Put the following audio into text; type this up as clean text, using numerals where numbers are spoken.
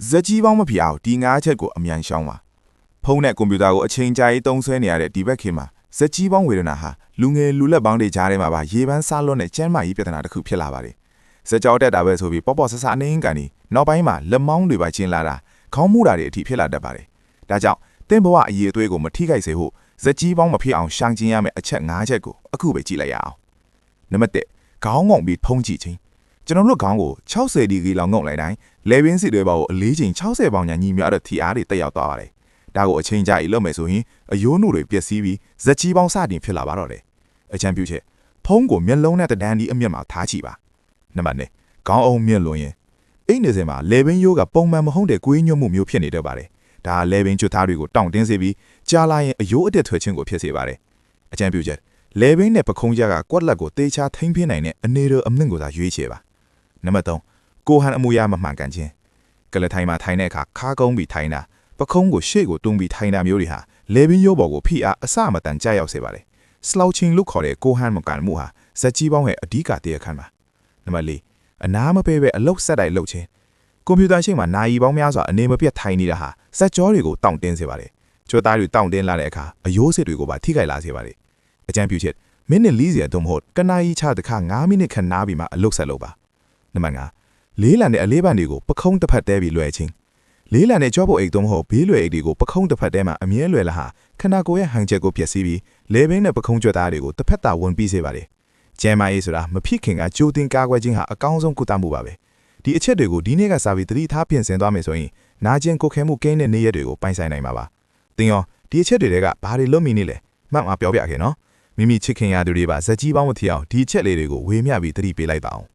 ဇက်ကြီးပေါင်းမဖြစ်အောင်ဒီ၅ချက်ကိုအမြန်ရှောင်းပါဖုန်းနဲ့ကွန်ပျူတာကိုအချိန်ကြာရေးသုံးစွဲနေရတဲ့ဒီဘက်ခေတ်မှာဇက်ကြီးပေါင်းဝေဒနာဟာလူငယ်လူလက်ပေါင်းတွေကြားထဲမှာပါရေပန်းစားလွတ်တဲ့ကျန်းမာရေးပြဿနာတစ်ခုဖြစ်လာပါတယ်ဇက်ကြောတက်တာပဲဆိုပြီးပေါ့ဆဆအနေင်းကန်ဒီနောက်ပိုင်းမှာလက်မောင်းတွေပါကျင်းလာတာခေါင်းမူတာတွေအထိဖြစ်လာတတ်ပါတယ်ဒါကြောင့်တင်းဘဝအရေးအသွေးကိုမထိခိုက်စေဖို့ဇက်ကြီးပေါင်းမဖြစ်အောင်ရှောင်ကျဉ်ရမယ့်အချက်၅ချက်ကိုအခုပဲကြည့်လိုက်ရအောင်နံပါတ်1ခေါင်းငုံပြီးဖုံးကြည့်ခြင်းကျွန်တော်တို့ခေါင်းကို60ဒီဂရီလောက်ငုံလိုက်တိုင်းလေပင်စီတွေပါကိုအလေးချိန်60ပေါင်ညာညီမြတဲ့ထီအားတွေတက်ရောက်သွားပါတယ်ဒါကိုအချိန်ကြာရေးလုပ်မယ်ဆိုရင်အယိုးနှုတ်တွေပျက်စီးပြီးဇက်ကြီးပေါင်းစတင်ဖြစ်လာပါတော့တယ်အချမ်းပြုချက်ဖုံးကိုမျက်လုံးနဲ့တန်းဒီအမြင့်မှာထားကြည့်ပါနံပါတ်2ခေါင်းအုံမြင့်လွန်ရင်အိတ်နေစင်မှာလေပင်ရိုးကပုံမှန်မဟုတ်တဲ့ကွေးညွတ်မှုမျိုးဖြစ်နေတတ်ပါတယ်ဒါလေပင်ကျွတ်သားတွေကိုတောင့်တင်းစေပြီးကြာလာရင်အယိုးအတက်ထွက်ခြင်းကိုဖြစ်စေပါတယ်အချမ်းပြုချက်လေပင်နဲ့ပခုံးကြားကကွက်လက်ကိုတေချာထိမ့်ပြနိုင်တဲ့အနေတော်အမြင့်ကိုသာရွေးချယ်ပါနံပါတ်3ကိုဟန်အမူအရာမမှန်ကန်ခြင်းကလထိုင်မှာထိုင်တဲ့အခါခါကုန်းပြီးထိုင်တာပခုံးကိုရှေ့ကိုတွန်းပြီးထိုင်တာမျိုးတွေဟာလေပင်ရိုးပေါ်ကိုဖိအားအစမတန်ကြာရောက်စေပါတယ်စလောက်ချင်းလို့ခေါ်တဲ့ကိုဟန်မကန်မှုဟာဇက်ကြီးပေါင်းရဲ့အဓိကတရားခံပါနံပါတ်4အနားမပေးပဲအလုတ်ဆက်တိုက်လှုပ်ခြင်းကွန်ပျူတာရှေ့မှာနာရီပေါင်းများစွာအနေမပြတ်ထိုင်နေတာဟာစက်ကြောတွေကိုတောင့်တင်းစေပါတယ်ကြွသားတွေတောင့်တင်းလာတဲ့အခါအယိုးစစ်တွေကိုပါထိခိုက်လာစေပါတယ်အကြံပြုချက်မိနစ်40သို့မဟုတ်ကနာရီချတစ်ခါ9မိနစ်ခန့်နားပြီးမှအလုတ်ဆက်လုပ်ပါနံပါတ်5လေးလံတဲ့အလေးပံတွေကိုပခုံးတစ်ဖက်တဲပြီးလွှဲခြင်းလေးလံတဲ့ကြောပုတ်အိတ်သို့မဟုတ်ဘေးလွယ်အိတ်တွေကိုပခုံးတစ်ဖက်တဲမှာအမြဲလွယ်လာဟာခန္ဓာကိုယ်ရဲ့ဟန်ချက်ကိုဖျက်ဆီးပြီးလေဘင်းနဲ့ပခုံးကြွသားတွေကိုတစ်ဖက်သာဝင်ပြီးစေပါတယ်ကျဲမာရေးဆိုတာမဖြစ်ခင်ကကြိုတင်ကာကွယ်ခြင်းဟာအကောင်းဆုံးကုသမှုပါပဲဒီအချက်တွေကိုဒီနေ့ကစပြီးသတိထားပြင်ဆင်သွားမယ်ဆိုရင်နာကျင်ကိုခဲမှုကင်းတဲ့နေ့ရက်တွေကိုပိုင်ဆိုင်နိုင်မှာပါသင်ရောဒီအချက်တွေကဘာတွေလုပ်မိနေလဲမှတ်မှာပြောပြခဲ့နော်မိမိချစ်ခင်ရသူတွေပါဇက်ကြီးပေါင်းမထီအောင်ဒီအချက်လေးတွေကိုဝေမျှပြီးသတိပေးလိုက်ပါအောင်